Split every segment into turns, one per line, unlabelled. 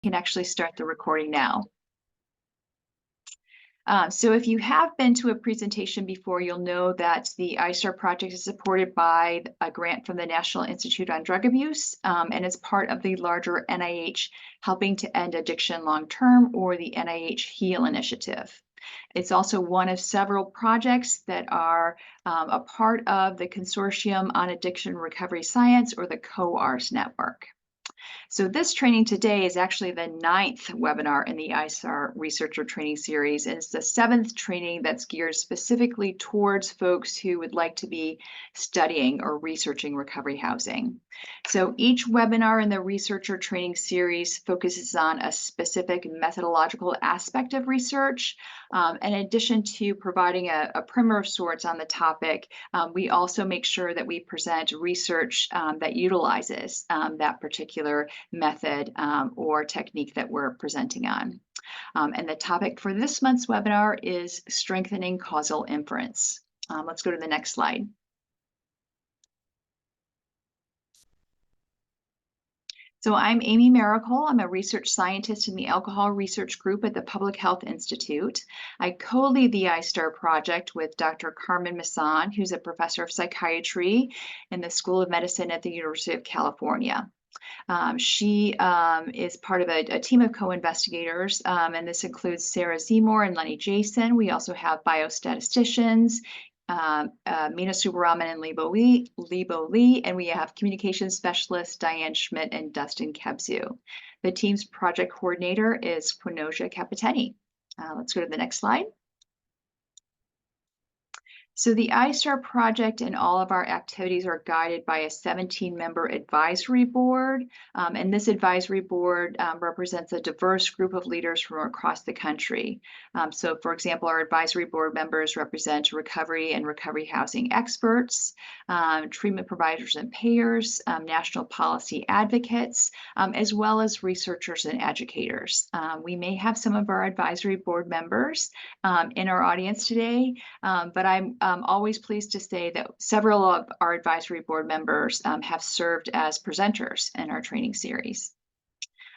can actually start the recording now. So if you have been to a presentation before, you'll know that the I-STARR project is supported by a grant from the National Institute on Drug Abuse, and it's part of the larger NIH Helping to End Addiction Long-Term, or the NIH HEAL initiative. It's also one of several projects that are a part of the Consortium on Addiction Recovery Science, or the COARS network. So this training today is actually the 9th webinar in the I-STARR Researcher Training Series, and it's the 7th training that's geared specifically towards folks who would like to be studying or researching recovery housing. So each webinar in the Researcher Training Series focuses on a specific methodological aspect of research. In addition to providing a primer of sorts on the topic, we also make sure that we present research that utilizes that particular method or technique that we're presenting on. And the topic for this month's webinar is strengthening causal inference. Let's go to the next slide. So I'm Amy Miracle. I'm a research scientist in the Alcohol Research Group at the Public Health Institute. I co-lead the I-STARR project with Dr. Carmen Masson, who's a professor of psychiatry in the School of Medicine at the University of California. She is part of a team of co-investigators, and this includes Sarah Zemore and Lenny Jason. We also have biostatisticians, Mina Subaraman and Libo Lee, and we have communications specialists Diane Schmidt and Dustin Kebzu. The team's project coordinator is Quinoja Capitani. Let's go to the next slide. So the I-STARR project and all of our activities are guided by a 17-member advisory board. And this advisory board represents a diverse group of leaders from across the country. So for example, our advisory board members represent recovery and recovery housing experts, treatment providers and payers, national policy advocates, as well as researchers and educators. We may have some of our advisory board members in our audience today, but I'm always pleased to say that several of our advisory board members have served as presenters in our training series.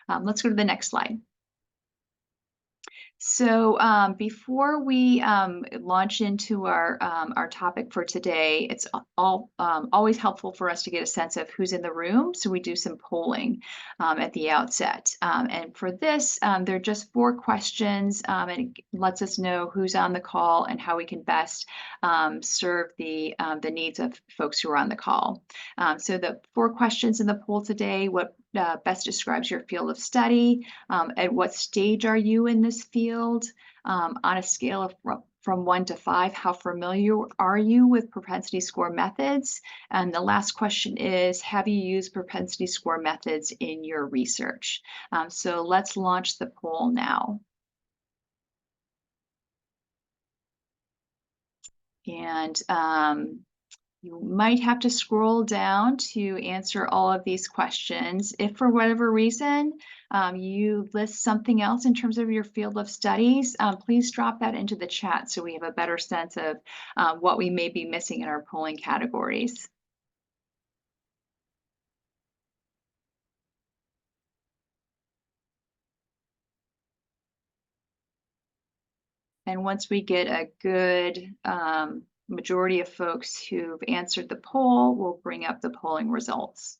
Let's go to the next slide. So before we launch into our topic for today, it's always helpful for us to get a sense of who's in the room. So we do some polling at the outset. And for this, there are just 4 questions, and it lets us know who's on the call and how we can best serve the needs of folks who are on the call. So the 4 questions in the poll today: what best describes your field of study? At what stage are you in this field? On a scale of from 1 to 5, how familiar are you with propensity score methods? And the last question is, have you used propensity score methods in your research? So let's launch the poll now. And you might have to scroll down to answer all of these questions. If for whatever reason you list something else in terms of your field of studies, please drop that into the chat so we have a better sense of what we may be missing in our polling categories. And once we get a good majority of folks who've answered the poll, we'll bring up the polling results.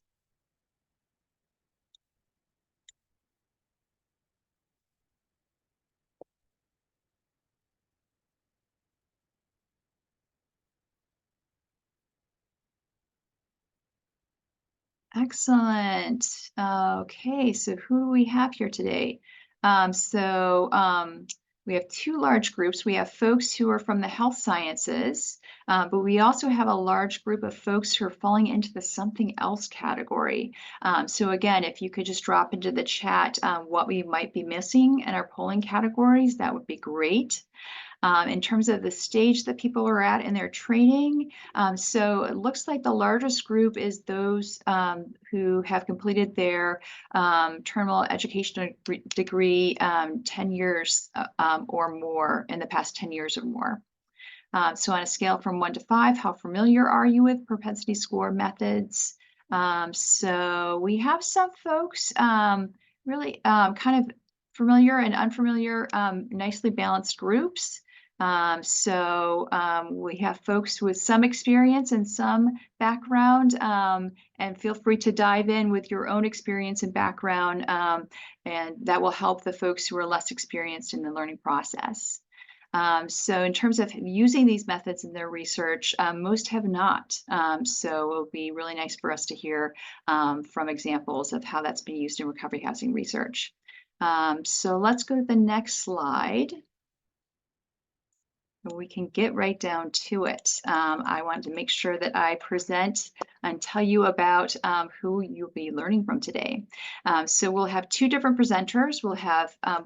Excellent. Okay, so who do we have here today? We have 2 large groups. We have folks who are from the health sciences, but we also have a large group of folks who are falling into the something else category. So again, if you could just drop into the chat what we might be missing in our polling categories, that would be great. In terms of the stage that people are at in their training, so it looks like the largest group is those who have completed their terminal educational degree 10 years or more, in the past 10 years or more. So on a scale from 1 to 5, how familiar are you with propensity score methods? So we have some folks really kind of familiar and unfamiliar, nicely balanced groups. We have folks with some experience and some background, and feel free to dive in with your own experience and background, and that will help the folks who are less experienced in the learning process. So in terms of using these methods in their research, most have not. So it'll be really nice for us to hear from examples of how that's been used in recovery housing research. So let's go to the next slide. We can get right down to it. I wanted to make sure that I present and tell you about who you'll be learning from today. So we'll have two different presenters. We'll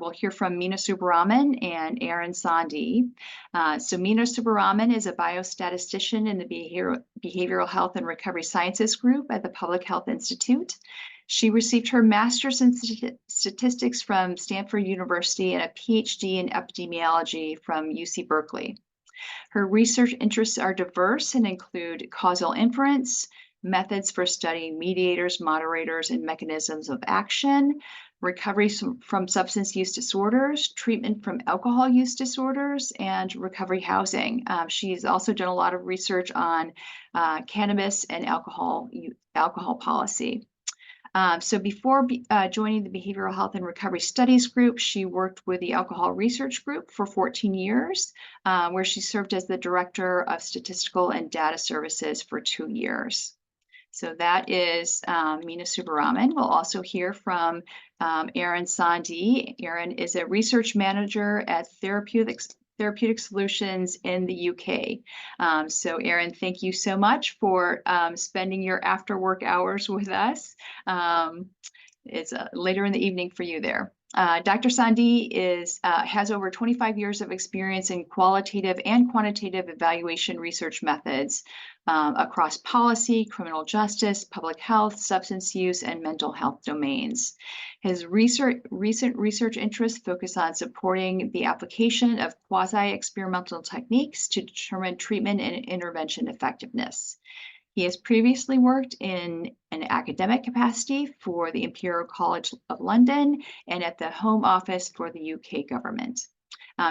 hear from Meena Subbaraman and Aaron Sandhi. So Meena Subbaraman is a biostatistician in the Behavioral Health and Recovery Sciences group at the Public Health Institute. She received her master's in statistics from Stanford University and a PhD in epidemiology from UC Berkeley. Her research interests are diverse and include causal inference, methods for studying mediators, moderators, and mechanisms of action, recovery from substance use disorders, treatment from alcohol use disorders, and recovery housing. She's also done a lot of research on cannabis and alcohol policy. So before joining the Behavioral Health and Recovery Studies group, she worked with the Alcohol Research Group for 14 years, where she served as the Director of Statistical and Data Services for 2 years. So that is Meena Subbaraman. We'll also hear from Aaron Sandhi. Aaron is a research manager at Therapeutic Solutions in the UK. So Aaron, thank you so much for spending your after work hours with us. It's later in the evening for you there. Dr. Sandhi has over 25 years of experience in qualitative and quantitative evaluation research methods across policy, criminal justice, public health, substance use, and mental health domains. His recent research interests focus on supporting the application of quasi-experimental techniques to determine treatment and intervention effectiveness. He has previously worked in an academic capacity for the Imperial College of London and at the Home Office for the UK government.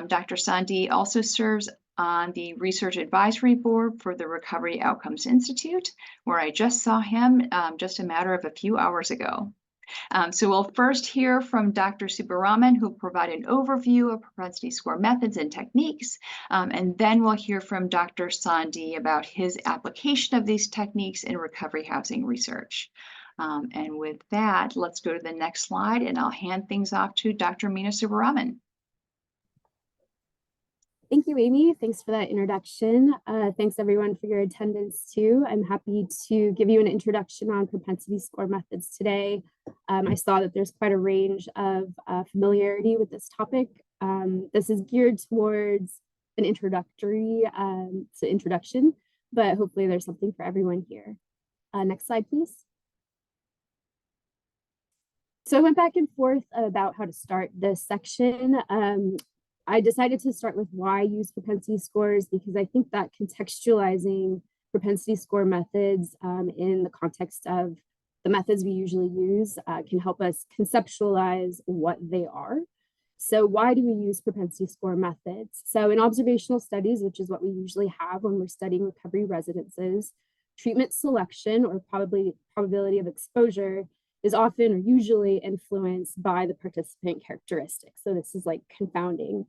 Dr. Sandhi also serves on the Research Advisory Board for the Recovery Outcomes Institute, where I just saw him just a matter of a few hours ago. So we'll first hear from Dr. Subbaraman, who will provide an overview of propensity score methods and techniques, and then we'll hear from Dr. Sandhi about his application of these techniques in recovery housing research. And with that, let's go to the next slide, and I'll hand things off to Dr. Meena Subbaraman.
Thank you, Amy. Thanks for that introduction. Thanks everyone for your attendance too. I'm happy to give you an introduction on propensity score methods today. I saw that there's quite a range of familiarity with this topic. This is geared towards an introduction, but hopefully there's something for everyone here. Next slide, please. So I went back and forth about how to start this section. I decided to start with why use propensity scores, because I think that contextualizing propensity score methods in the context of the methods we usually use can help us conceptualize what they are. So why do we use propensity score methods? So in observational studies, which is what we usually have when we're studying recovery residences, treatment selection or probability of exposure is often or usually influenced by the participant characteristics. So this is like confounding.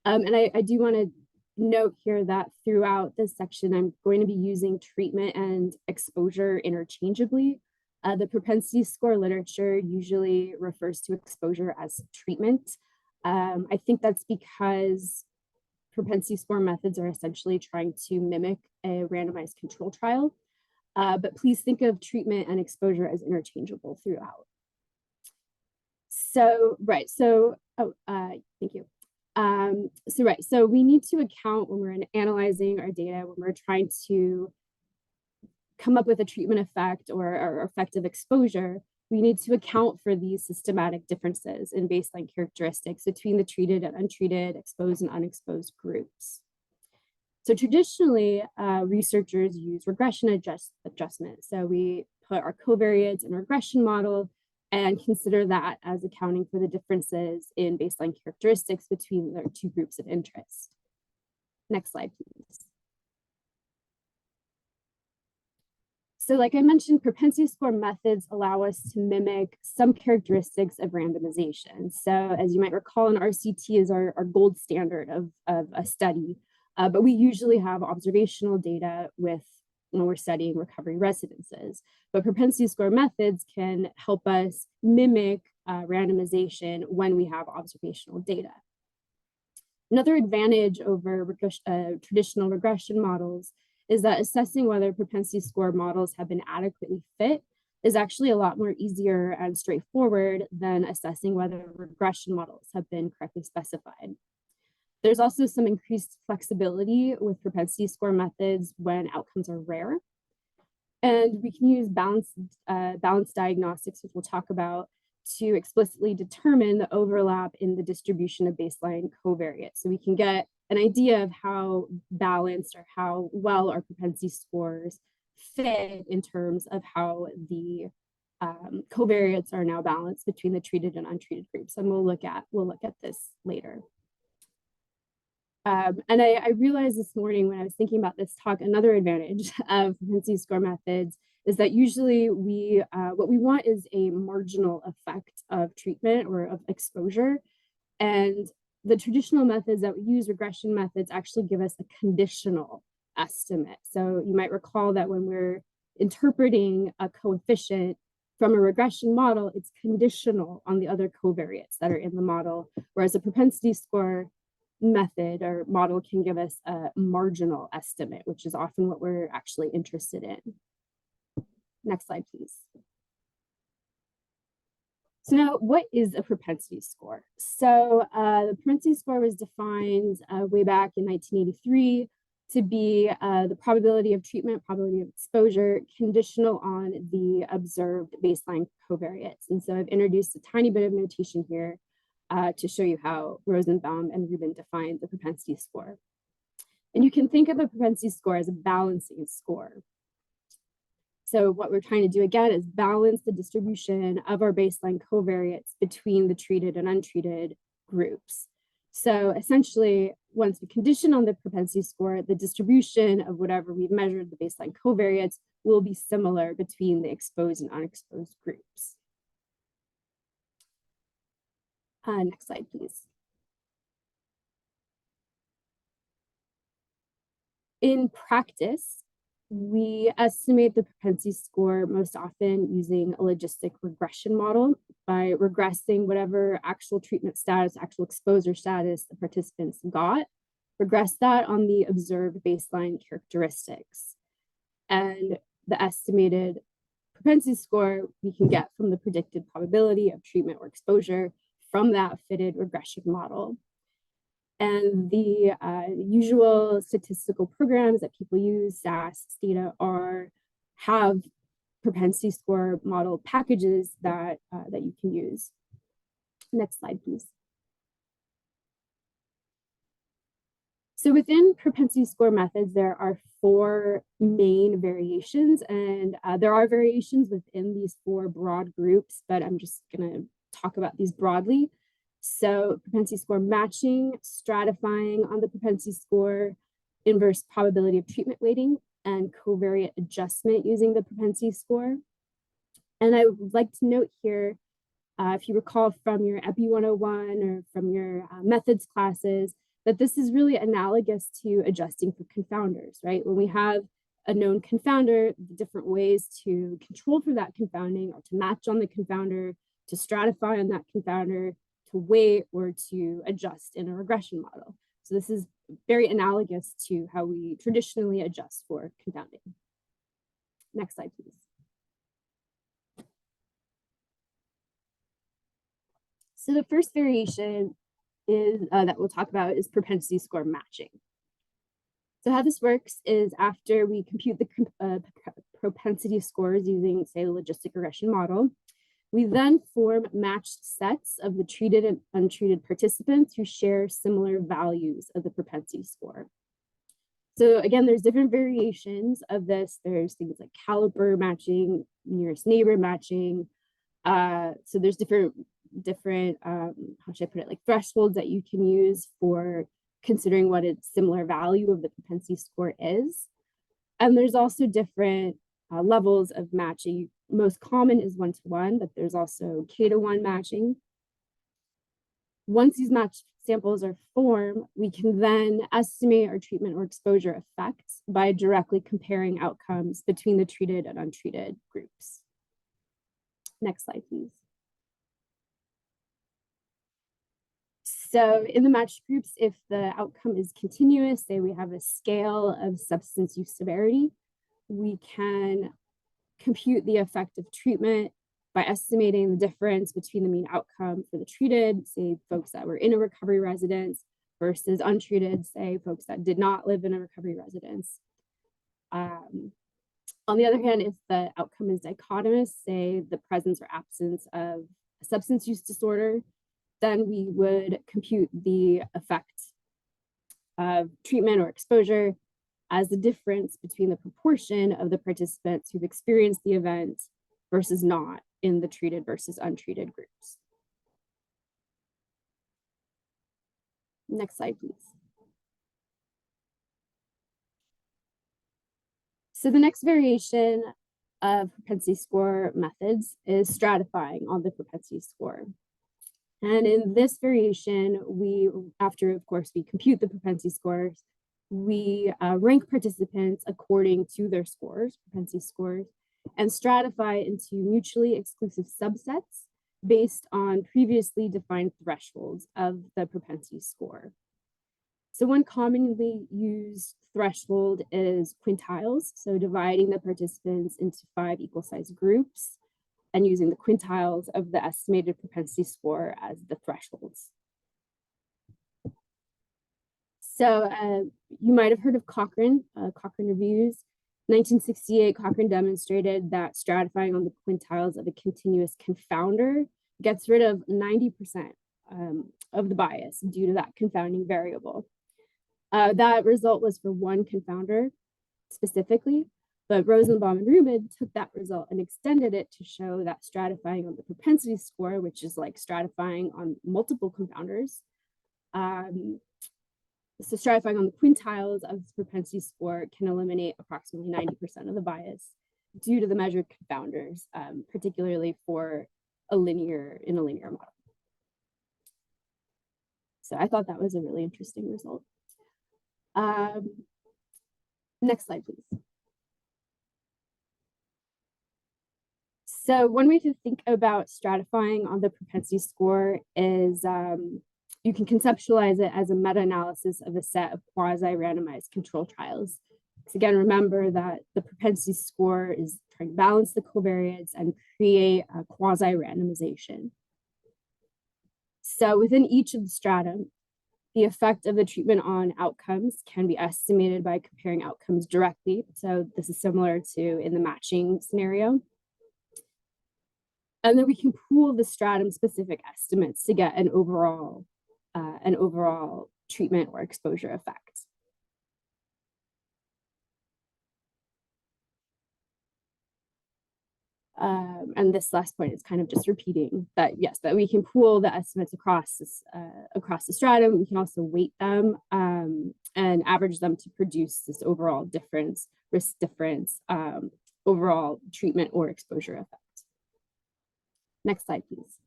And I do want to note here that throughout this section, I'm going to be using treatment and exposure interchangeably. The propensity score literature usually refers to exposure as treatment. I think that's because propensity score methods are essentially trying to mimic a randomized control trial. But please think of treatment and exposure as interchangeable throughout. So, right, so, thank you. So we need to account when we're analyzing our data, when we're trying to come up with a treatment effect or effective exposure, we need to account for these systematic differences in baseline characteristics between the treated and untreated, exposed and unexposed groups. So traditionally, researchers use regression adjustment. So we put our covariates in a regression model and consider that as accounting for the differences in baseline characteristics between their two groups of interest. Next slide, please. So like I mentioned, propensity score methods allow us to mimic some characteristics of randomization. So as you might recall, an RCT is our gold standard of a study, but we usually have observational data with when we're studying recovery residences. But propensity score methods can help us mimic randomization when we have observational data. Another advantage over traditional regression models is that assessing whether propensity score models have been adequately fit is actually a lot more easier and straightforward than assessing whether regression models have been correctly specified. There's also some increased flexibility with propensity score methods when outcomes are rare. And we can use balanced diagnostics, which we'll talk about, to explicitly determine the overlap in the distribution of baseline covariates. So we can get an idea of how balanced or how well our propensity scores fit in terms of how the covariates are now balanced between the treated and untreated groups. And we'll look at this later. And I realized this morning when I was thinking about this talk, another advantage of propensity score methods is that usually what we want is a marginal effect of treatment or of exposure. And the traditional methods that we use, regression methods, actually give us a conditional estimate. So you might recall that when we're interpreting a coefficient from a regression model, it's conditional on the other covariates that are in the model, whereas a propensity score method or model can give us a marginal estimate, which is often what we're actually interested in. Next slide, please. So now, what is a propensity score? So the propensity score was defined way back in 1983 to be the probability of treatment, probability of exposure, conditional on the observed baseline covariates. And so I've introduced a tiny bit of notation here to show you how Rosenbaum and Rubin defined the propensity score. And you can think of a propensity score as a balancing score. So what we're trying to do again is balance the distribution of our baseline covariates between the treated and untreated groups. So essentially, once we condition on the propensity score, the distribution of whatever we've measured, the baseline covariates, will be similar between the exposed and unexposed groups. Next slide, please. In practice, we estimate the propensity score most often using a logistic regression model by regressing whatever actual treatment status, actual exposure status the participants got, regress that on the observed baseline characteristics. And the estimated propensity score we can get from the predicted probability of treatment or exposure from that fitted regression model. And the usual statistical programs that people use, SAS, STARR, have propensity score model packages that you can use. Next slide, please. So within propensity score methods, there are 4 main variations, and there are variations within these 4 broad groups, but I'm just going to talk about these broadly. So propensity score matching, stratifying on the propensity score, inverse probability of treatment weighting, and covariate adjustment using the propensity score. And I would like to note here, if you recall from your EPI 101 or from your methods classes, that this is really analogous to adjusting for confounders, right? When we have a known confounder, the different ways to control for that confounding or to match on the confounder, to stratify on that confounder, to weight, or to adjust in a regression model. So this is very analogous to how we traditionally adjust for confounding. Next slide, please. So the first variation is that we'll talk about is propensity score matching. So how this works is after we compute the propensity scores using, say, the logistic regression model, we then form matched sets of the treated and untreated participants who share similar values of the propensity score. So again, there's different variations of this. There's things like caliper matching, nearest neighbor matching, So there's different how should I put it, like thresholds that you can use for considering what a similar value of the propensity score is. And there's also different levels of matching. Most common is 1-to-1, but there's also K-to-1 matching. Once these matched samples are formed, we can then estimate our treatment or exposure effects by directly comparing outcomes between the treated and untreated groups. Next slide, please. So in the matched groups, if the outcome is continuous, say we have a scale of substance use severity, we can compute the effect of treatment by estimating the difference between the mean outcome for the treated, say folks that were in a recovery residence, versus untreated, say folks that did not live in a recovery residence. On the other hand, if the outcome is dichotomous, say the presence or absence of a substance use disorder, then we would compute the effect of treatment or exposure as the difference between the proportion of the participants who've experienced the event versus not in the treated versus untreated groups. Next slide, please. So the next variation of propensity score methods is stratifying on the propensity score. And in this variation, after, of course, we compute the propensity scores, we rank participants according to their scores, propensity scores, and stratify into mutually exclusive subsets based on previously defined thresholds of the propensity score. So one commonly used threshold is quintiles, so dividing the participants into 5 equal-sized groups and using the quintiles of the estimated propensity score as the thresholds. So you might have heard of Cochrane reviews. 1968, Cochrane demonstrated that stratifying on the quintiles of a continuous confounder gets rid of 90% of the bias due to that confounding variable. That result was for one confounder specifically, but Rosenbaum and Rubin took that result and extended it to show that stratifying on the propensity score, which is like stratifying on multiple confounders, so stratifying on the quintiles of the propensity score can eliminate approximately 90% of the bias due to the measured confounders, particularly for in a linear model. So I thought that was a really interesting result. Next slide, please. So one way to think about stratifying on the propensity score is you can conceptualize it as a meta-analysis of a set of quasi-randomized control trials. So again, remember that the propensity score is trying to balance the covariates and create a quasi-randomization. So within each of the strata, the effect of the treatment on outcomes can be estimated by comparing outcomes directly. So this is similar to in the matching scenario. And then we can pool the stratum-specific estimates to get an overall treatment or exposure effect. And this last point is kind of just repeating that, yes, that we can pool the estimates across the stratum. We can also weight them and average them to produce this overall difference, risk difference, overall treatment or exposure effect. Next slide, please.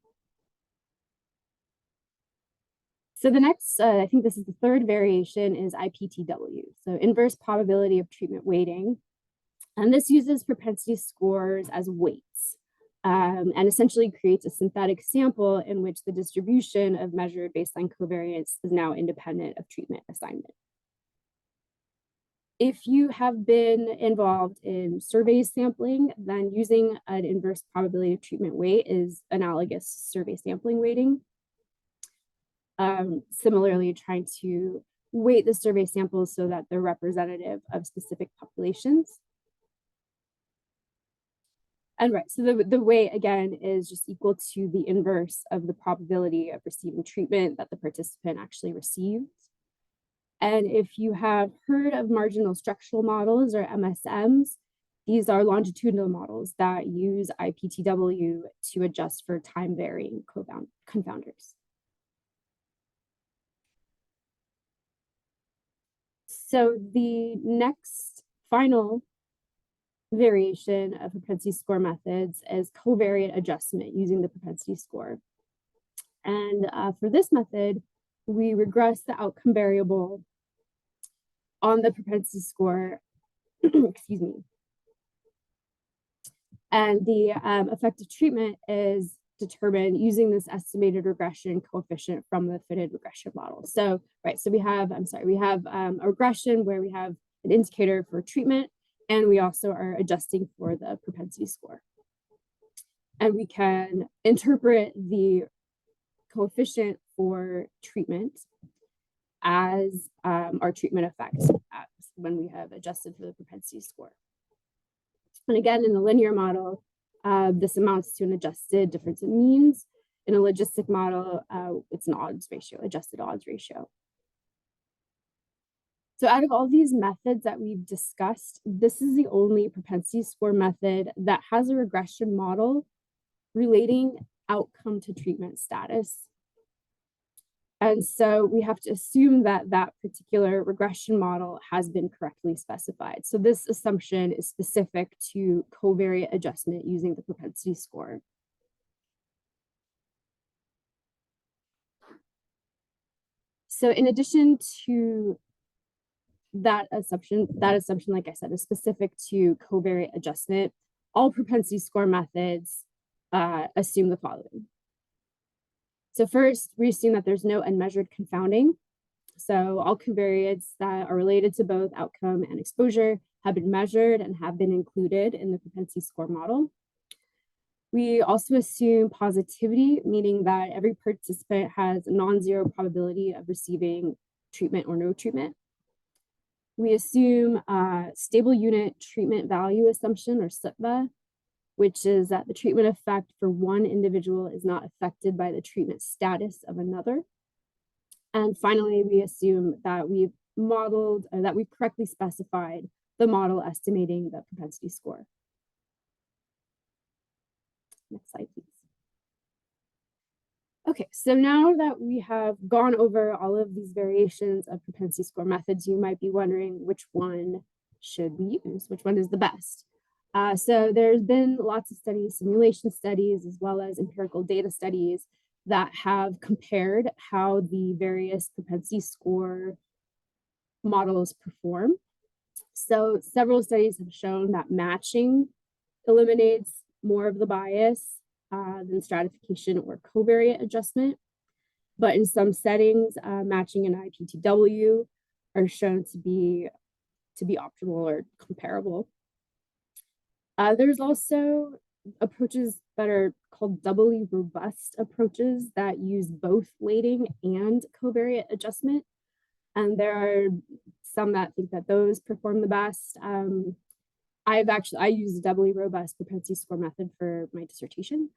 So the next, I think this is the third variation, is IPTW, so inverse probability of treatment weighting. And this uses propensity scores as weights and essentially creates a synthetic sample in which the distribution of measured baseline covariance is now independent of treatment assignment. If you have been involved in survey sampling, then using an inverse probability of treatment weight is analogous to survey sampling weighting. Similarly, trying to weight the survey samples so that they're representative of specific populations. And right, so the weight again is just equal to the inverse of the probability of receiving treatment that the participant actually received. And if you have heard of marginal structural models or MSMs, these are longitudinal models that use IPTW to adjust for time-varying confounders. So the next final variation of propensity score methods is covariate adjustment using the propensity score. And for this method, we regress the outcome variable on the propensity score, excuse me. And the effective treatment is determined using this estimated regression coefficient from the fitted regression model. So, right, so we have, we have a regression where we have an indicator for treatment, and we also are adjusting for the propensity score. And we can interpret the coefficient for treatment as our treatment effect when we have adjusted for the propensity score. And again, in the linear model, this amounts to an adjusted difference in means. In a logistic model, it's an odds ratio, adjusted odds ratio. So out of all these methods that we've discussed, this is the only propensity score method that has a regression model relating outcome to treatment status. And so we have to assume that that particular regression model has been correctly specified. So this assumption is specific to covariate adjustment using the propensity score. So in addition to that assumption, like I said, is specific to covariate adjustment, all propensity score methods assume the following. So first, we assume that there's no unmeasured confounding. So all covariates that are related to both outcome and exposure have been measured and have been included in the propensity score model. We also assume positivity, meaning that every participant has a non-zero probability of receiving treatment or no treatment. We assume stable unit treatment value assumption, or SUTVA, which is that the treatment effect for one individual is not affected by the treatment status of another. And finally, we assume that we've modeled, that we've correctly specified the model estimating the propensity score. Next slide, please. Okay, so now that we have gone over all of these variations of propensity score methods, you might be wondering which one should we use, which one is the best. So there's been lots of studies, simulation studies, as well as empirical data studies that have compared how the various propensity score models perform. So several studies have shown that matching eliminates more of the bias than stratification or covariate adjustment. But in some settings, matching and IPTW are shown to be optimal or comparable. There's also approaches that are called doubly robust approaches that use both weighting and covariate adjustment. And there are some that think that those perform the best. I use a doubly robust propensity score method for my dissertation.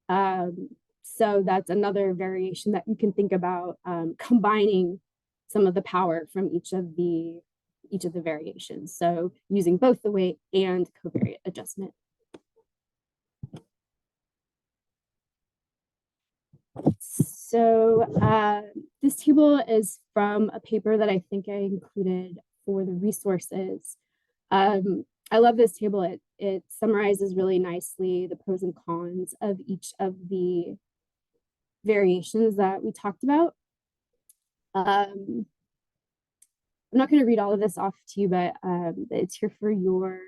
So that's another variation that you can think about, combining some of the power from each of the variations. So using both the weight and covariate adjustment. So this table is from a paper that I think I included for the resources. I love this table. It summarizes really nicely the pros and cons of each of the variations that we talked about. I'm not going to read all of this off to you, but it's here for your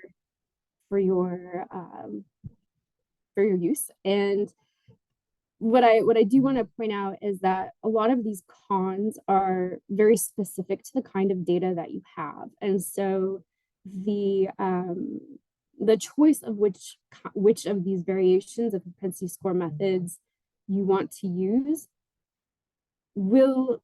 use. And what I do want to point out is that a lot of these cons are very specific to the kind of data that you have, and so the choice of which of these variations of propensity score methods you want to use will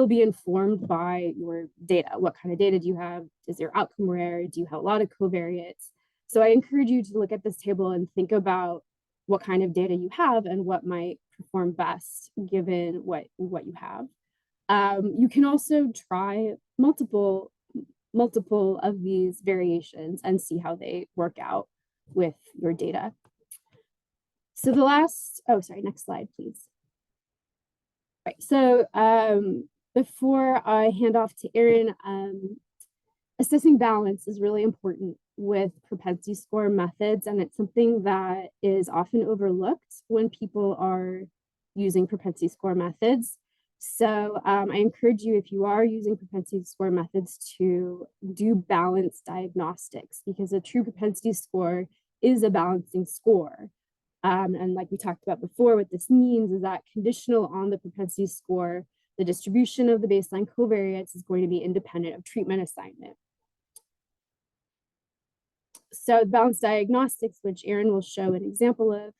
be informed by your data. What kind of data do you have? Is your outcome rare? Do you have a lot of covariates? So I encourage you to look at this table and think about what kind of data you have and what might perform best given what you have. You can also try multiple multiple of these variations and see how they work out with your data. So the last, oh, sorry, next slide, please. Right, so before I hand off to Erin, assessing balance is really important with propensity score methods, and it's something that is often overlooked when people are using propensity score methods. So I encourage you, if you are using propensity score methods, to do balance diagnostics, because a true propensity score is a balancing score. And like we talked about before, what this means is that conditional on the propensity score, the distribution of the baseline covariates is going to be independent of treatment assignment. So balance diagnostics, which Erin will show an example of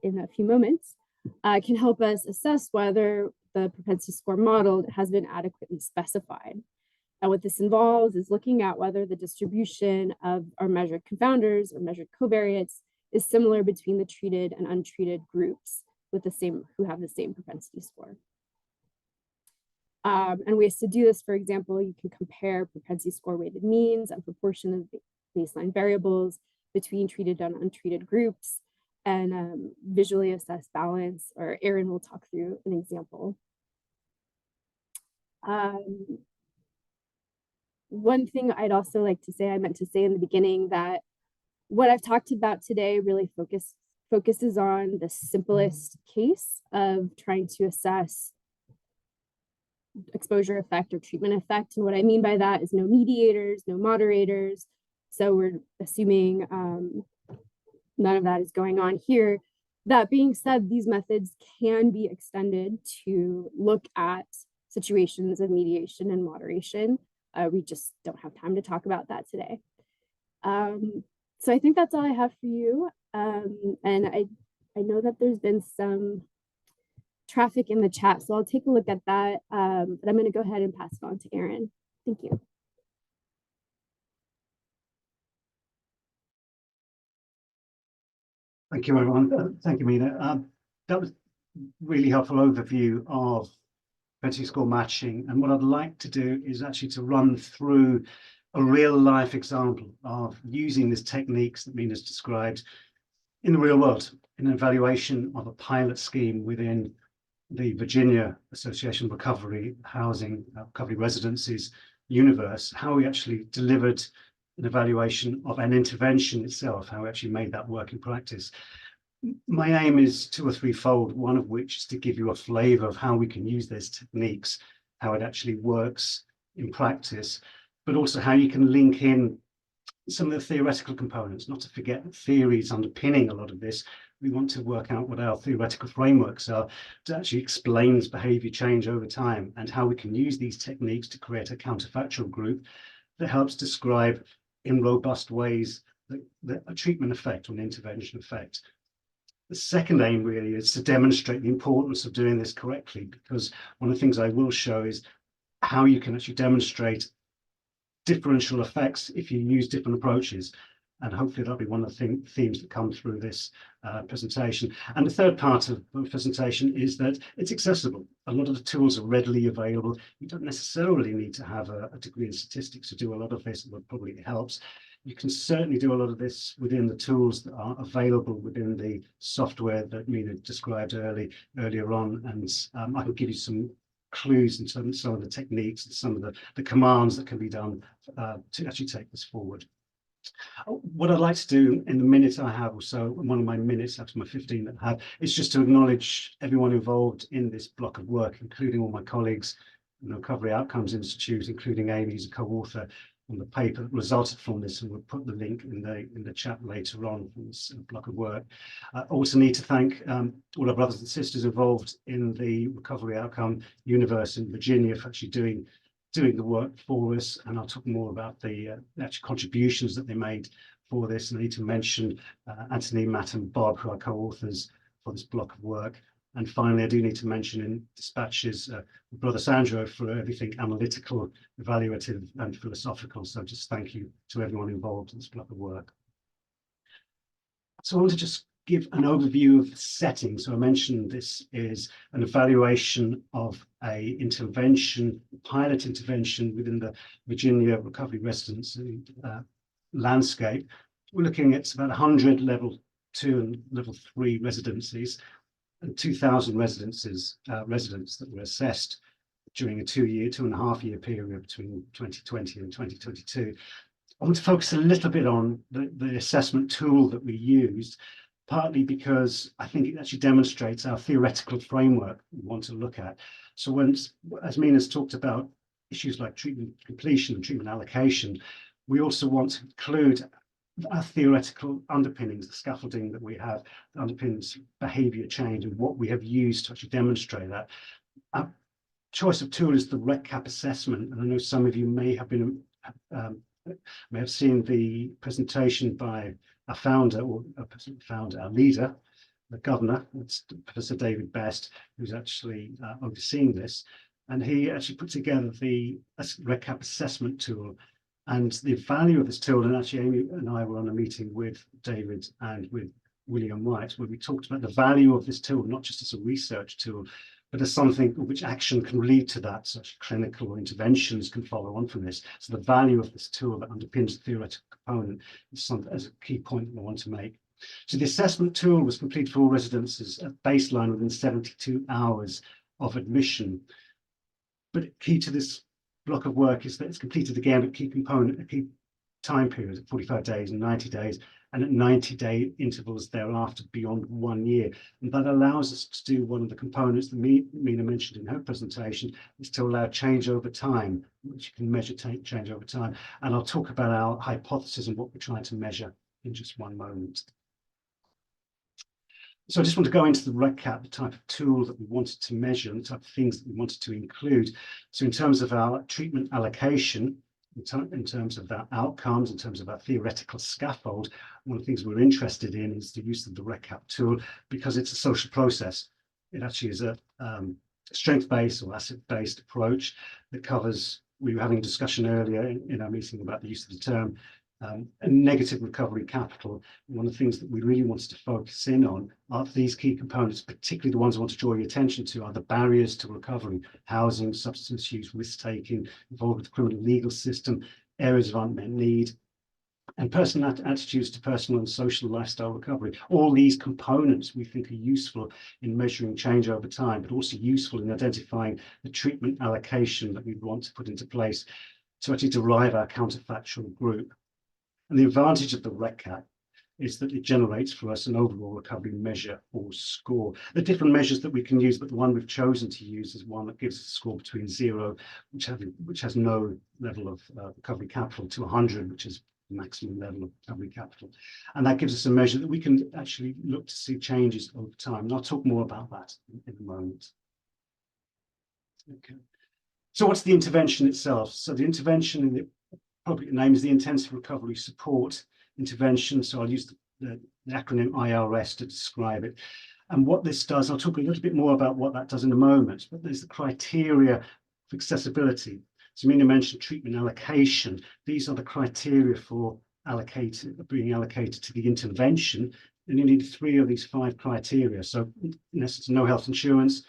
in a few moments, can help us assess whether the propensity score modeled has been adequately specified. And what this involves is looking at whether the distribution of our measured confounders or measured covariates is similar between the treated and untreated groups with the same, who have the same propensity score. And ways to do this, for example, you can compare propensity score weighted means and proportion of baseline variables between treated and untreated groups, and visually assess balance, or Erin will talk through an example. One thing I'd also like to say, I meant to say in the beginning, that what I've talked about today really focuses on the simplest case of trying to assess exposure effect or treatment effect. And what I mean by that is no mediators, no moderators. So we're assuming none of that is going on here. That being said, these methods can be extended to look at situations of mediation and moderation. We just don't have time to talk about that today. So I think that's all I have for you. And I know that there's been some traffic in the chat, so I'll take a look at that. But I'm going to go ahead and pass it on to Erin. Thank you.
Thank you, everyone. Thank you, Mina. That was really helpful overview of propensity score matching. And what I'd like to do is actually to run through a real life example of using these techniques that Mina's described in the real world, in an evaluation of a pilot scheme within the Virginia Association of Recovery Housing, Recovery Residencies universe, how we actually delivered an evaluation of an intervention itself, how we actually made that work in practice. My aim is two or threefold, one of which is to give you a flavor of how we can use these techniques, how it actually works in practice, but also how you can link in some of the theoretical components, not to forget that theories underpinning a lot of this. We want to work out what our theoretical frameworks are that actually explains behavior change over time, and how we can use these techniques to create a counterfactual group that helps describe in robust ways a treatment effect or an intervention effect. The second aim really is to demonstrate the importance of doing this correctly, because one of the things I will show is how you can actually demonstrate differential effects if you use different approaches. And hopefully that'll be one of the themes that come through this presentation. And the third part of the presentation is that it's accessible. A lot of the tools are readily available. You don't necessarily need to have a degree in statistics to do a lot of this, but probably helps. You can certainly do a lot of this within the tools that are available within the software that Mina described earlier on. And I can give you some clues in terms of some of the techniques and some of the commands that can be done to actually take this forward. What I'd like to do in the minute I have or so, one of my minutes after my 15 that I have, is just to acknowledge everyone involved in this block of work, including all my colleagues in the Recovery Outcomes Institute, including Amy, who's a co-author on the paper that resulted from this, and we'll put the link in the chat later on from this block of work. I also need to thank all our brothers and sisters involved in the Recovery Outcome universe in Virginia for actually doing the work for us, and I'll talk more about the actual contributions that they made for this. And I need to mention Anthony, Matt and Bob, who are co-authors for this block of work. And finally, I do need to mention in dispatches Brother Sandro for everything analytical, evaluative and philosophical. So just thank you to everyone involved in this block of work. So I want to just give an overview of the setting. So I mentioned this is an evaluation of a intervention, pilot intervention within the Virginia recovery residency landscape. We're looking at about 100 level 2 and level 3 residencies and 2,000 residents that were assessed during a 2.5 year period between 2020 and 2022. I want to focus a little bit on the assessment tool that we used, partly because I think it actually demonstrates our theoretical framework we want to look at. So once, as Mina's talked about issues like treatment completion and treatment allocation, we also want to include our theoretical underpinnings, the scaffolding that we have that underpins behavior change and what we have used to actually demonstrate that. Our choice of tool is the RECCAP assessment, and I know some of you may have seen the presentation by our founder, our leader, the governor, it's Professor David Best, who's actually overseeing this, and he actually put together the RECCAP assessment tool. And the value of this tool, and actually Amy and I were on a meeting with David and with William White, where we talked about the value of this tool, not just as a research tool, but as something which action can lead to that, such clinical interventions can follow on from this. So the value of this tool that underpins the theoretical component is something as a key point that I want to make. So the assessment tool was completed for all residents at baseline within 72 hours of admission. But key to this block of work is that it's completed again at key time periods at 45 days and 90 days, and at 90-day intervals thereafter beyond 1 year. And that allows us to do one of the components that Mina mentioned in her presentation, is to allow change over time, which you can measure change over time. And I'll talk about our hypothesis and what we're trying to measure in just one moment. So I just want to go into the RECCAP, the type of tool that we wanted to measure and the type of things that we wanted to include. So in terms of our treatment allocation, in terms of our outcomes, in terms of our theoretical scaffold, one of the things we're interested in is the use of the RECCAP tool because it's a social process. It actually is a strength-based or asset-based approach that covers, we were having a discussion earlier in our meeting about the use of the term a negative recovery capital. One of the things that we really wanted to focus in on are these key components, particularly the ones I want to draw your attention to are the barriers to recovery: housing, substance use, risk-taking, involved with the criminal legal system, areas of unmet need, and personal attitudes to personal and social lifestyle recovery. All these components we think are useful in measuring change over time, but also useful in identifying the treatment allocation that we want to put into place to actually derive our counterfactual group. And the advantage of the RECCAP is that it generates for us an overall recovery measure or score. There are different measures that we can use, but the one we've chosen to use is one that gives us a score between 0, which has no level of recovery capital, to 100, which is the maximum level of recovery capital. And that gives us a measure that we can actually look to see changes over time. And I'll talk more about that in a moment. Okay. So what's the intervention itself? So the intervention in the appropriate name is the Intensive Recovery Support Intervention. So I'll use the acronym IRS to describe it. And what this does, I'll talk a little bit more about what that does in a moment, but there's the criteria for accessibility. So Mina mentioned treatment allocation. These are the criteria for being allocated to the intervention. And you need 3 of these 5 criteria. So in essence, no health insurance,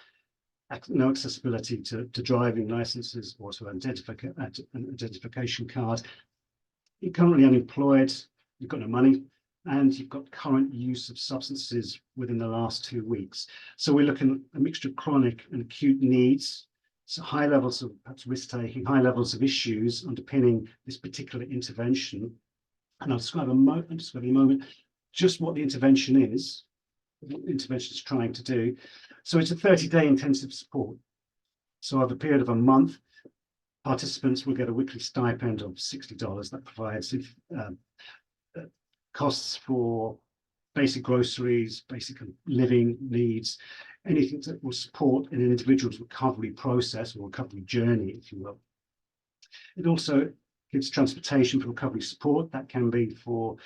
no accessibility to driving licenses or to an identification card. You're currently unemployed, you've got no money, and you've got current use of substances within the last 2 weeks. So we're looking at a mixture of chronic and acute needs, so high levels of perhaps risk-taking, high levels of issues underpinning this particular intervention. And I'll describe in a moment just what the intervention is, what the intervention is trying to do. So it's a 30-day intensive support. So over a period of a month, participants will get a weekly stipend of $60 that provides costs for basic groceries, basic living needs, anything that will support an individual's recovery process or recovery journey, if you will. It also gives transportation for recovery support. That can be for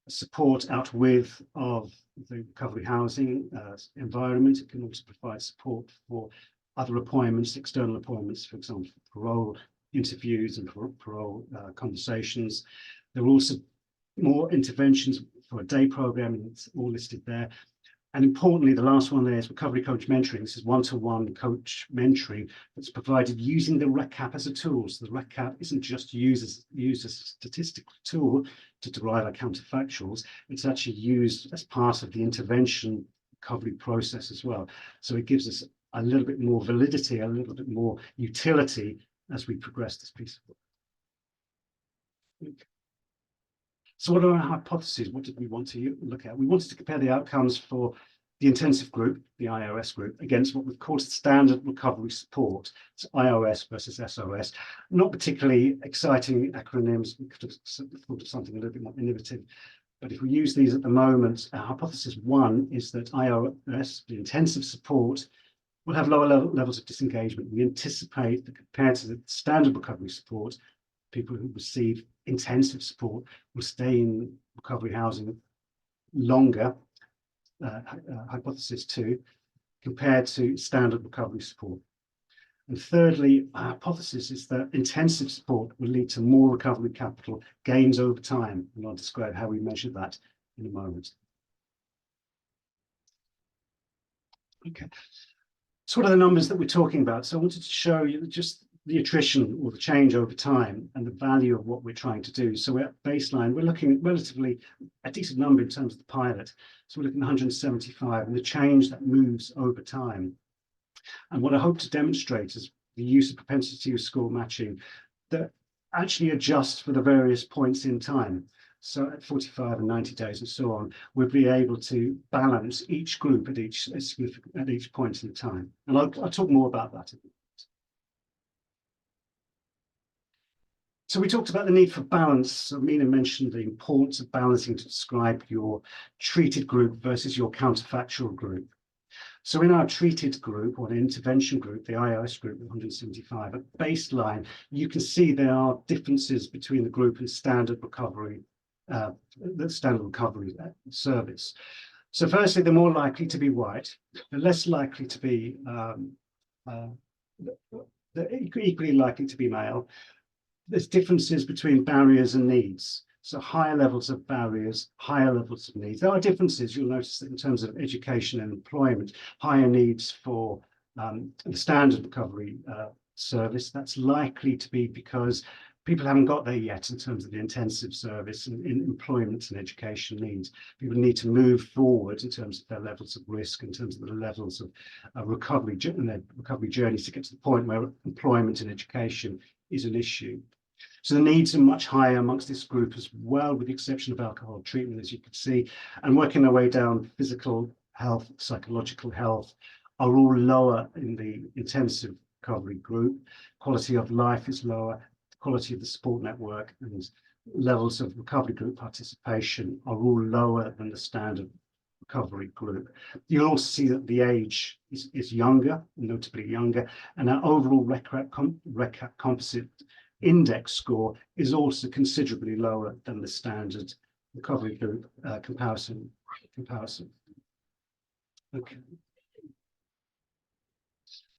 support out with of the recovery housing environment. It can also provide support for other appointments, external appointments, for example, parole interviews and parole conversations. There will also more interventions for a day program, and it's all listed there. And importantly, the last one there is recovery coach mentoring. This is one-to-one coach mentoring that's provided using the RECAP as a tool. So the RECAP isn't just used as a statistical tool to derive our counterfactuals. It's actually used as part of the intervention recovery process as well. So it gives us a little bit more validity, a little bit more utility as we progress this piece of work. So what are our hypotheses? What did we want to look at? We wanted to compare the outcomes for the intensive group, the IOS group, against what we've called standard recovery support. It's IOS versus SOS. Not particularly exciting acronyms. We could have thought of something a little bit more innovative. But if we use these at the moment, our hypothesis one is that IOS, the intensive support, will have lower levels of disengagement. We anticipate that compared to the standard recovery support, people who receive intensive support will stay in recovery housing longer, hypothesis two, compared to standard recovery support. And thirdly, our hypothesis is that intensive support will lead to more recovery capital gains over time, and I'll describe how we measure that in a moment. Okay, so what are the numbers that we're talking about? So I wanted to show you just the attrition or the change over time and the value of what we're trying to do. So we're at baseline, we're looking at relatively a decent number in terms of the pilot. So we're looking at 175 and the change that moves over time. And what I hope to demonstrate is the use of propensity score matching that actually adjusts for the various points in time. So at 45 and 90 days and so on, we'll be able to balance each group at each point in time. And I'll talk more about that. So we talked about the need for balance. So Mina mentioned the importance of balancing to describe your treated group versus your counterfactual group. So in our treated group or the intervention group, the IIS group, 175, at baseline, you can see there are differences between the group and standard recovery, the standard recovery service. So firstly, they're more likely to be white, they're less likely to be, they're equally likely to be male. There's differences between barriers and needs. So higher levels of barriers, higher levels of needs. There are differences, you'll notice that in terms of education and employment, higher needs for the standard recovery service. That's likely to be because people haven't got there yet in terms of the intensive service and in employment and education needs. People need to move forward in terms of their levels of risk, in terms of the levels of recovery and their recovery journeys to get to the point where employment and education is an issue. So the needs are much higher amongst this group as well, with the exception of alcohol treatment, as you can see, and working their way down physical health, psychological health are all lower in the intensive recovery group. Quality of life is lower, quality of the support network and levels of recovery group participation are all lower than the standard recovery group. You'll also see that the age is younger, notably younger, and our overall RECAP composite index score is also considerably lower than the standard recovery group comparison. Okay.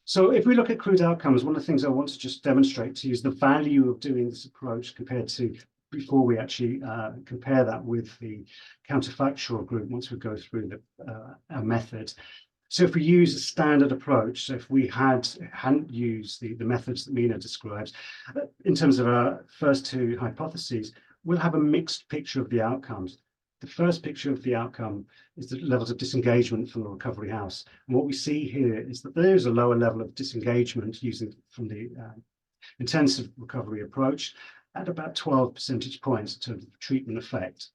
So if we look at crude outcomes, one of the things I want to just demonstrate to you is the value of doing this approach compared to before we actually compare that with the counterfactual group once we go through our method. So if we use a standard approach, so if we hadn't used the methods that Mina describes, in terms of our first two hypotheses, we'll have a mixed picture of the outcomes. The first picture of the outcome is the levels of disengagement from the recovery house. And what we see here is that there is a lower level of disengagement using from the intensive recovery approach at about 12 percentage points in terms of treatment effect.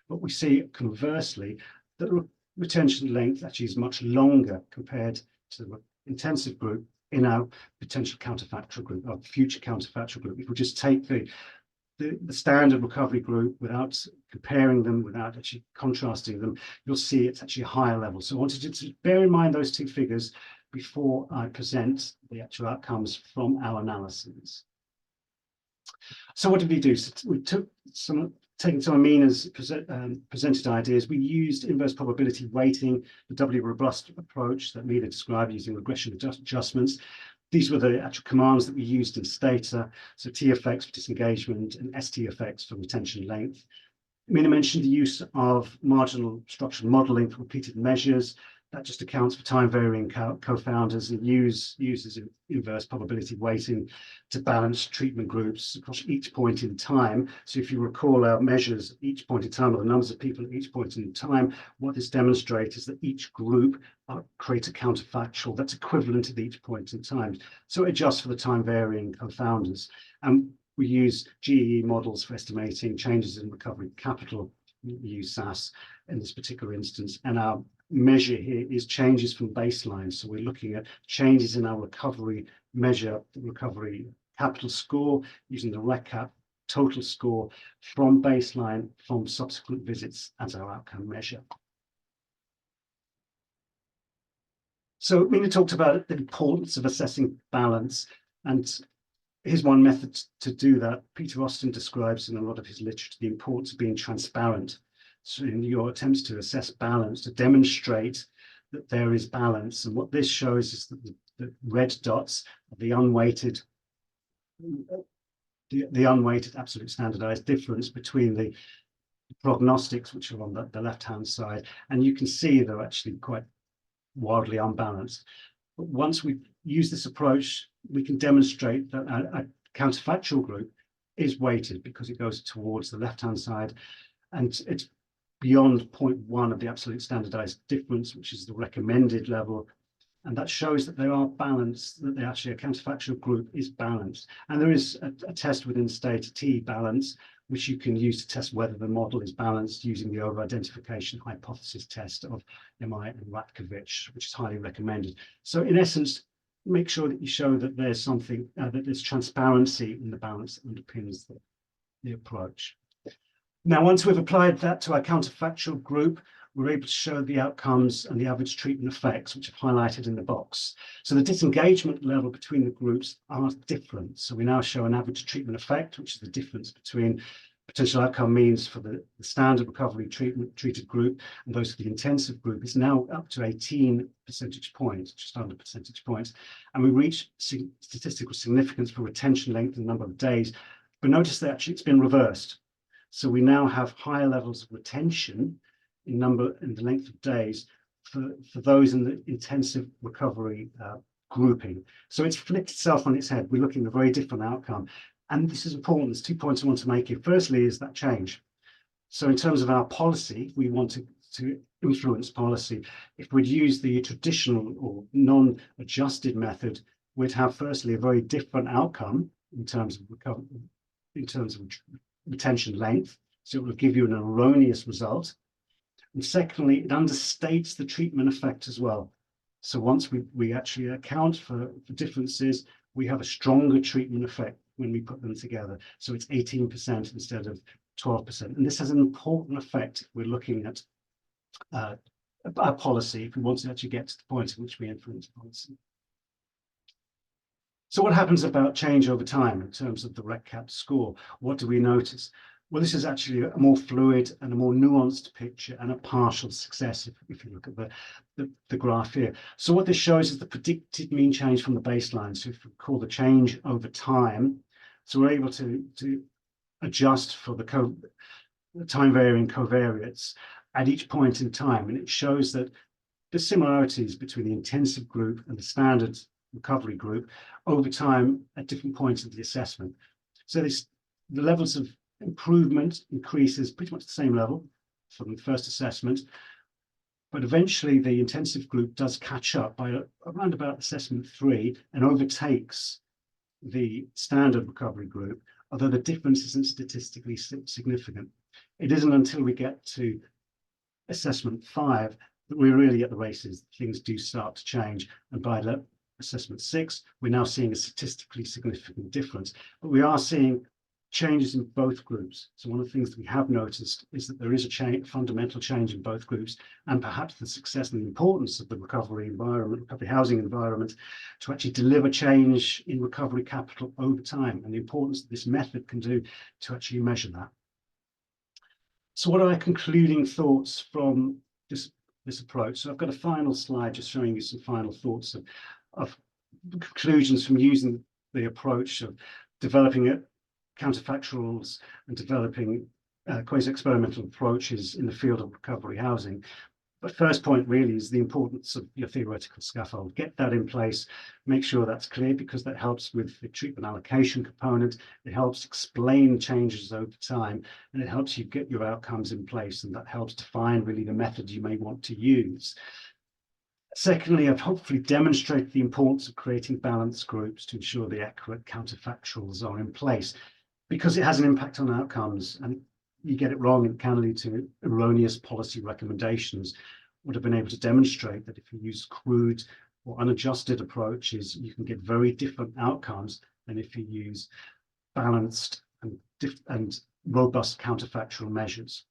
But we see conversely that retention length actually is much longer compared to the intensive group in our potential counterfactual group, our future counterfactual group. If we just take the standard recovery group without comparing them, without actually contrasting them, you'll see it's actually a higher level. So I wanted you to bear in mind those two figures before I present the actual outcomes from our analyses. So what did we do? So we taking some of Mina's presented ideas, we used inverse probability weighting, the doubly robust approach that Mina described using regression adjustments. These were the actual commands that we used in Stata, so TFX for disengagement and STFX for retention length. Mina mentioned the use of marginal structural modeling for repeated measures. That just accounts for time-varying co-founders and uses inverse probability weighting to balance treatment groups across each point in time. So if you recall our measures at each point in time, or the numbers of people at each point in time, what this demonstrates is that each group creates a counterfactual that's equivalent at each point in time. So it adjusts for the time-varying co-founders. And we use GEE models for estimating changes in recovery capital. We use SAS in this particular instance, and our measure here is changes from baseline. So we're looking at changes in our recovery measure, the recovery capital score, using the RECAP total score from baseline from subsequent visits as our outcome measure. So Mina talked about the importance of assessing balance, and here's one method to do that. Peter Austin describes in a lot of his literature the importance of being transparent. So in your attempts to assess balance, to demonstrate that there is balance. And what this shows is that the red dots are the unweighted absolute standardized difference between the prognostics, which are on the left-hand side. And you can see they're actually quite wildly unbalanced. But once we use this approach, we can demonstrate that a counterfactual group is weighted because it goes towards the left-hand side, and it's beyond 0.1 of the absolute standardized difference, which is the recommended level. And that shows that they are balanced, that they actually, a counterfactual group is balanced. And there is a test within state, a t-balance, which you can use to test whether the model is balanced using the over-identification hypothesis test of MI and Ratkovich, which is highly recommended. So in essence, make sure that you show that there's something, that there's transparency in the balance that underpins the approach. Now, once we've applied that to our counterfactual group, we're able to show the outcomes and the average treatment effects, which are highlighted in the box. So the disengagement level between the groups are different. So we now show an average treatment effect, which is the difference between potential outcome means for the standard recovery treated group and those for the intensive group is now up to 18 percentage points, just under percentage points. And we reach statistical significance for retention length and number of days. But notice that actually it's been reversed. So we now have higher levels of retention in the length of days for those in the intensive recovery grouping. So it's flipped itself on its head. We're looking at a very different outcome. And this is important. There's 2 points I want to make here. Firstly is that change. So in terms of our policy, we want to influence policy. If we'd use the traditional or non-adjusted method, we'd have firstly a very different outcome in terms of retention length, so it will give you an erroneous result. And secondly, it understates the treatment effect as well. So once we actually account for differences, we have a stronger treatment effect when we put them together. So it's 18% instead of 12%. And this has an important effect if we're looking at our policy, if we want to actually get to the point at which we influence policy. So what happens about change over time in terms of the RECAP score? What do we notice? Well, this is actually a more fluid and a more nuanced picture and a partial success if you look at the graph here. So what this shows is the predicted mean change from the baseline. So if we call the change over time, so we're able to adjust for the time varying covariates at each point in time. And it shows that the similarities between the intensive group and the standard recovery group over time at different points of the assessment. So the levels of improvement increases pretty much the same level from the first assessment, but eventually the intensive group does catch up by around about assessment 3 and overtakes the standard recovery group, although the difference isn't statistically significant. It isn't until we get to assessment 5 that we're really at the races. Things do start to change, and by assessment 6, we're now seeing a statistically significant difference, but we are seeing changes in both groups. So one of the things that we have noticed is that there is a fundamental change in both groups, and perhaps the success and the importance of the recovery environment, recovery housing environment, to actually deliver change in recovery capital over time, and the importance that this method can do to actually measure that. So what are our concluding thoughts from this approach? So I've got a final slide just showing you some final thoughts of conclusions from using the approach of developing counterfactuals and developing quasi-experimental approaches in the field of recovery housing. But first point really is the importance of your theoretical scaffold. Get that in place, make sure that's clear, because that helps with the treatment allocation component. It helps explain changes over time, and it helps you get your outcomes in place, and that helps define really the methods you may want to use. Secondly, I've hopefully demonstrated the importance of creating balanced groups to ensure the accurate counterfactuals are in place, because it has an impact on outcomes, and you get it wrong, it can lead to erroneous policy recommendations. Would have been able to demonstrate that if you use crude or unadjusted approaches, you can get very different outcomes than if you use balanced and robust counterfactual measures.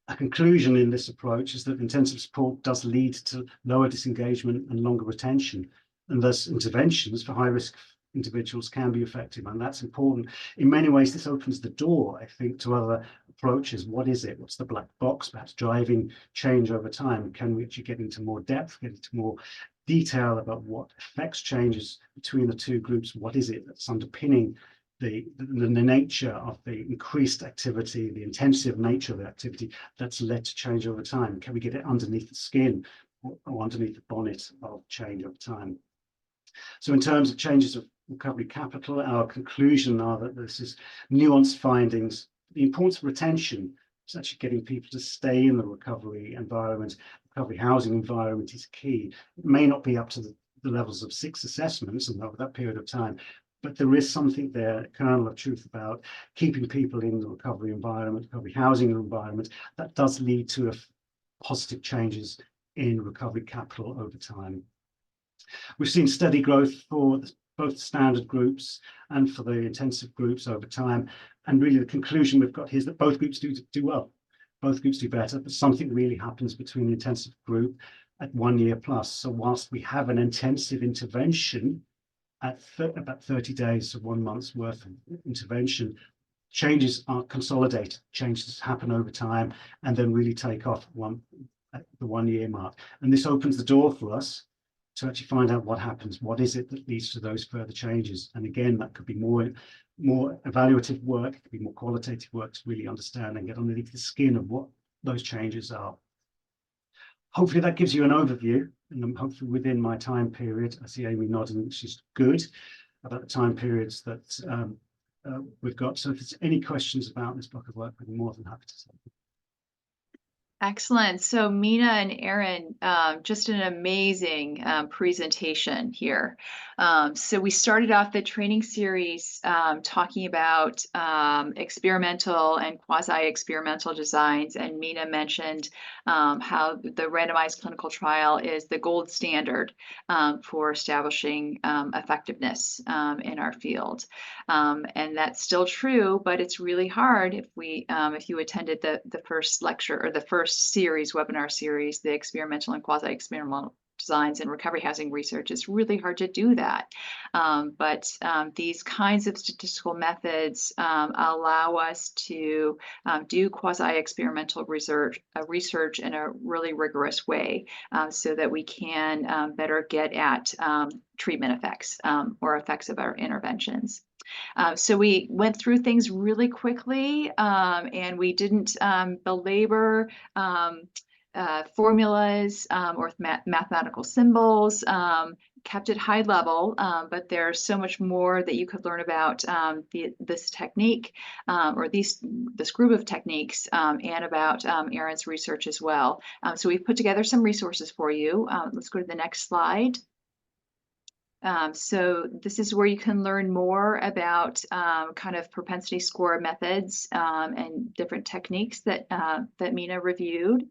A conclusion in this approach is that intensive support does lead to lower disengagement and longer retention, and thus interventions for high-risk individuals can be effective, and that's important. In many ways, this opens the door, I think, to other approaches. What is it? What's the black box, perhaps driving change over time? Can we actually get into more depth, get into more detail about what affects changes between the two groups? What is it that's underpinning the nature of the increased activity, the intensive nature of the activity that's led to change over time? Can we get it underneath the skin or underneath the bonnet of change over time? So in terms of changes of recovery capital, our conclusion are that this is nuanced findings. The importance of retention is actually getting people to stay in the recovery environment. Recovery housing environment is key. It may not be up to the levels of 6 assessments and over that period of time, but there is something there, a kernel of truth about keeping people in the recovery environment, recovery housing environment, that does lead to positive changes in recovery capital over time. We've seen steady growth for both standard groups and for the intensive groups over time. And really the conclusion we've got here is that both groups do well. Both groups do better, but something really happens between the intensive group at 1 year plus. So whilst we have an intensive intervention at about 30 days, so 1 month's worth of intervention, changes are consolidated, changes happen over time, and then really take off at the 1 year mark. And this opens the door for us to actually find out what happens. What is it that leads to those further changes? And again, that could be more evaluative work, it could be more qualitative work to really understand and get underneath the skin of what those changes are. Hopefully that gives you an overview, and hopefully within my time period, I see Amy nodding, she's good about the time periods that we've got. So if there's any questions about this block of work, I'd be more than happy to say.
Excellent. So Mina and Aaron, just an amazing presentation here. So we started off the training series talking about experimental and quasi-experimental designs, and Mina mentioned how the randomized clinical trial is the gold standard for establishing effectiveness in our field. And that's still true, but it's really hard if you attended the first lecture or the first webinar series, the experimental and quasi-experimental designs in recovery housing research. It's really hard to do that. But these kinds of statistical methods allow us to do quasi-experimental research in a really rigorous way so that we can better get at treatment effects or effects of our interventions. So we went through things really quickly and we didn't belabor formulas or mathematical symbols, kept it high level, but there's so much more that you could learn about this technique or this group of techniques and about Aaron's research as well. So we've put together some resources for you. Let's go to the next slide. So this is where you can learn more about kind of propensity score methods and different techniques that Mina reviewed.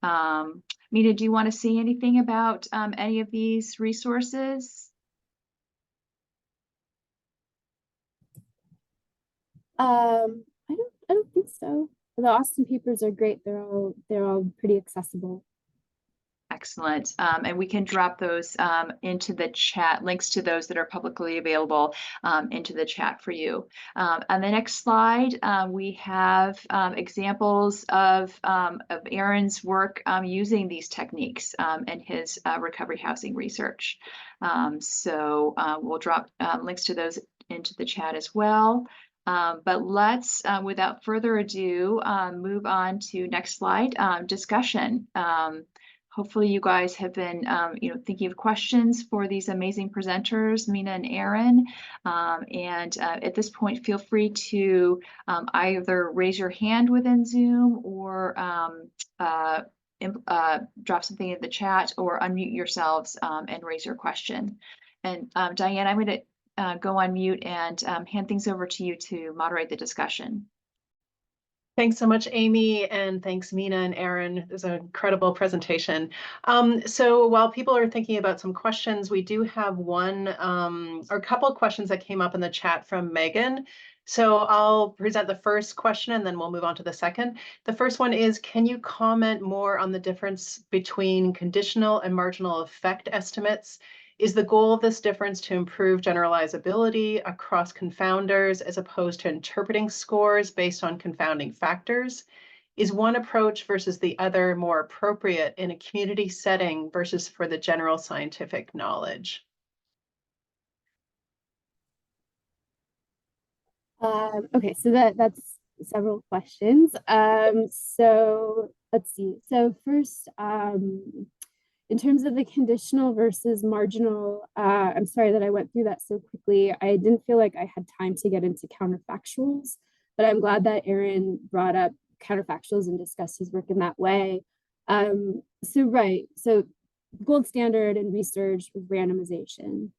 Mina, do you want to say anything about any of these resources?
I don't think so. The Austin papers are great. They're all pretty accessible.
Excellent. And we can drop those into the chat, links to those that are publicly available into the chat for you. On the next slide, we have examples of Aaron's work using these techniques in his recovery housing research. So we'll drop links to those into the chat as well. But let's, without further ado, move on to next slide, discussion. Hopefully you guys have been, thinking of questions for these amazing presenters, Mina and Aaron. At this point, feel free to either raise your hand within Zoom or drop something in the chat or unmute yourselves and raise your question. And Diane, I'm going to go on mute and hand things over to you to moderate the discussion.
Thanks so much, Amy, and thanks, Mina and Aaron. It was an incredible presentation. So while people are thinking about some questions, we do have one or a couple of questions that came up in the chat from Megan. So I'll present the first question and then we'll move on to the second. The first one is, can you comment more on the difference between conditional and marginal effect estimates? Is the goal of this difference to improve generalizability across confounders as opposed to interpreting scores based on confounding factors? Is one approach versus the other more appropriate in a community setting versus for the general scientific knowledge?
Okay, so that's several questions. So let's see. So first, in terms of the conditional versus marginal, I'm sorry that I went through that so quickly. I didn't feel like I had time to get into counterfactuals, but I'm glad that Aaron brought up counterfactuals and discussed his work in that way. So gold standard in research was randomization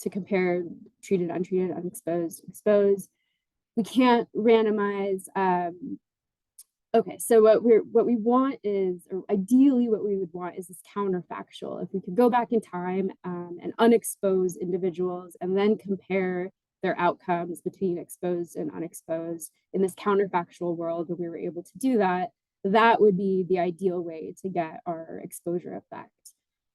to compare treated, untreated, unexposed, exposed. We can't randomize. Okay, so what we want is, or ideally what we would want is this counterfactual. If we could go back in time and unexpose individuals and then compare their outcomes between exposed and unexposed in this counterfactual world, when we were able to do that, that would be the ideal way to get our exposure effect.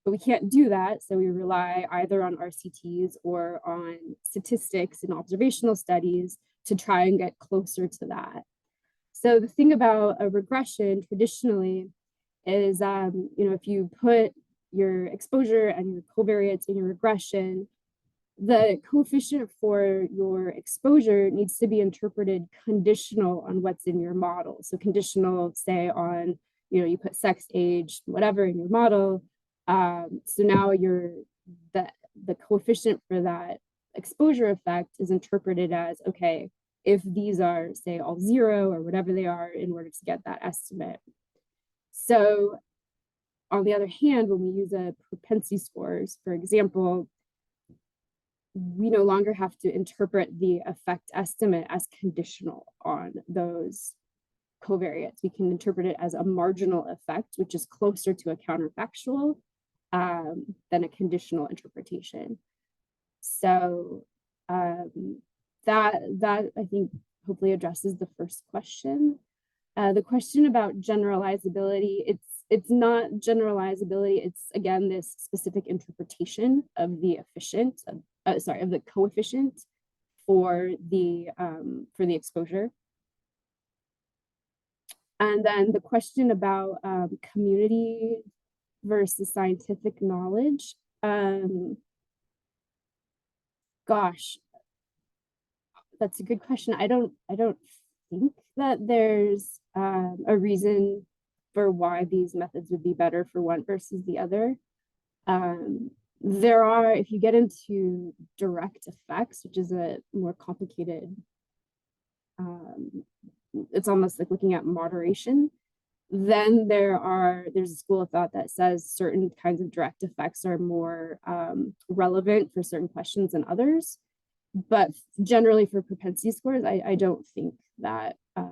But we can't do that, so we rely either on RCTs or on statistics and observational studies to try and get closer to that. So the thing about a regression traditionally is, if you put your exposure and your covariates in your regression, the coefficient for your exposure needs to be interpreted conditional on what's in your model. So conditional, say, on, you put sex, age, whatever in your model. So now the coefficient for that exposure effect is interpreted as, okay, if these are, say, all 0 or whatever they are in order to get that estimate. So on the other hand, when we use a propensity scores, for example, we no longer have to interpret the effect estimate as conditional on those covariates. We can interpret it as a marginal effect, which is closer to a counterfactual than a conditional interpretation. So that I think hopefully addresses the first question. The question about generalizability, it's not generalizability. It's, again, this specific interpretation of the of the coefficient for the exposure. And then the question about community versus scientific knowledge. Gosh, that's a good question. I don't think that there's a reason for why these methods would be better for one versus the other. There are, if you get into direct effects, which is a more complicated, it's almost like looking at moderation, then there's a school of thought that says certain kinds of direct effects are more relevant for certain questions than others. But generally for propensity scores, I don't think that, I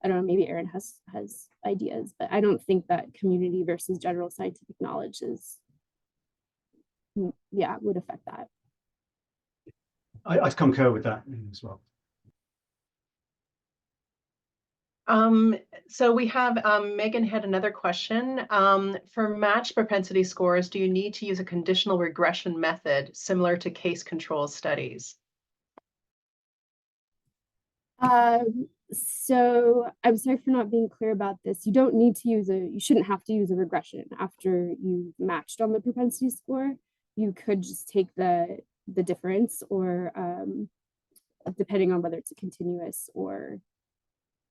don't know, maybe Aaron has ideas, but I don't think that community versus general scientific knowledge would affect that.
I'd concur with that as well.
So we have, Megan had another question. For matched propensity scores, do you need to use a conditional regression method similar to case control studies?
So I'm sorry for not being clear about this. You don't need to you shouldn't have to use a regression after you've matched on the propensity score. You could just take the difference or depending on whether it's a continuous or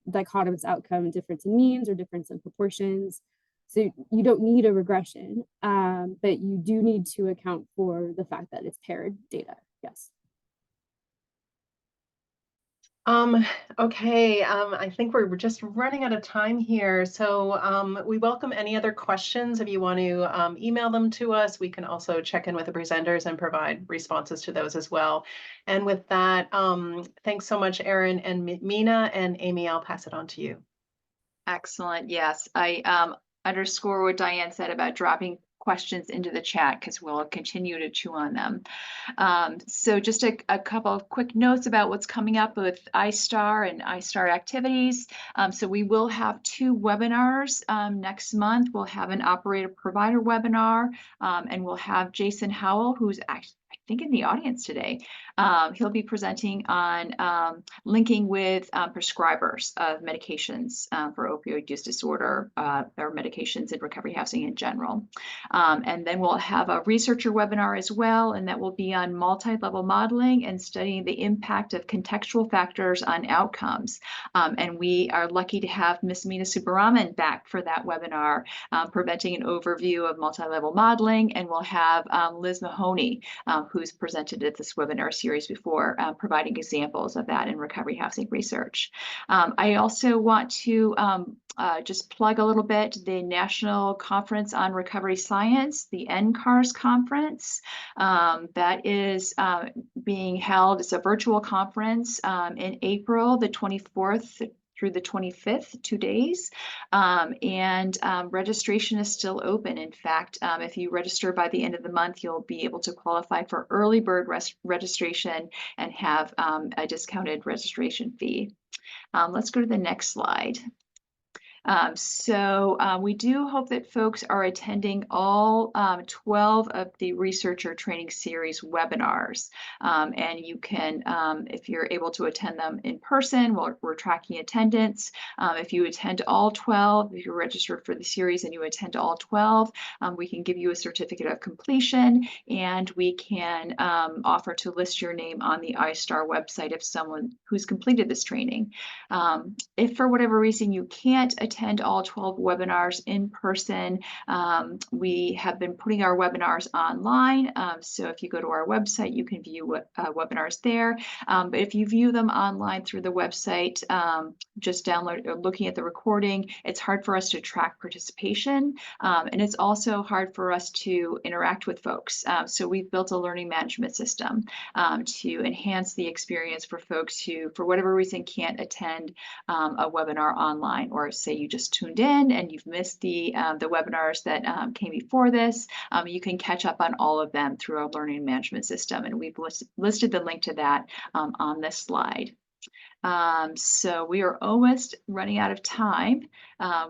dichotomous outcome, difference in means or difference in proportions. So you don't need a regression, but you do need to account for the fact that it's paired data. Yes.
Okay, I think we're just running out of time here. So we welcome any other questions. If you want to email them to us, we can also check in with the presenters and provide responses to those as well. And with that, thanks so much, Erin and Mina, and Amy, I'll pass it on to you.
Excellent. Yes, I underscore what Diane said about dropping questions into the chat because we'll continue to chew on them. So just a couple of quick notes about what's coming up with I-STARR and I-STARR activities. So we will have 2 webinars next month. We'll have an operator provider webinar, and we'll have Jason Howell, who's actually, I think, in the audience today. He'll be presenting on linking with prescribers of medications for opioid use disorder or medications in recovery housing in general. And then we'll have a researcher webinar as well, and that will be on multi-level modeling and studying the impact of contextual factors on outcomes. And we are lucky to have Ms. Mina Subbaraman back for that webinar, presenting an overview of multi-level modeling, and we'll have Liz Mahoney, who's presented at this webinar series before, providing examples of that in recovery housing research. I also want to just plug a little bit the National Conference on Recovery Science, the NCARS conference. That is being held, it's a virtual conference in April, the 24th through the 25th, 2 days. And registration is still open. In fact, if you register by the end of the month, you'll be able to qualify for early bird registration and have a discounted registration fee. Let's go to the next slide. So we do hope that folks are attending all 12 of the researcher training series webinars. And you can, if you're able to attend them in person, we're tracking attendance. If you attend all 12, if you're registered for the series and you attend all 12, we can give you a certificate of completion, and we can offer to list your name on the I-STARR website if someone who's completed this training. If for whatever reason you can't attend all 12 webinars in person, we have been putting our webinars online. So if you go to our website, you can view webinars there. But if you view them online through the website, just download or looking at the recording, it's hard for us to track participation. And it's also hard for us to interact with folks. So we've built a learning management system to enhance the experience for folks who, for whatever reason, can't attend a webinar online, or say you just tuned in and you've missed the webinars that came before this. You can catch up on all of them through our learning management system, and we've listed the link to that on this slide. So we are almost running out of time.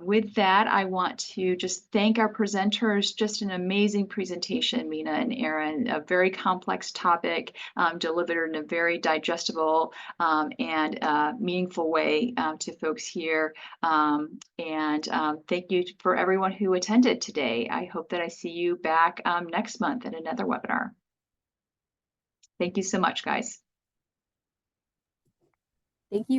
With that, I want to just thank our presenters. Just an amazing presentation, Mina and Erin. A very complex topic, delivered in a very digestible and meaningful way to folks here. Thank you for everyone who attended today. I hope that I see you back next month at another webinar. Thank you so much, guys.
Thank you.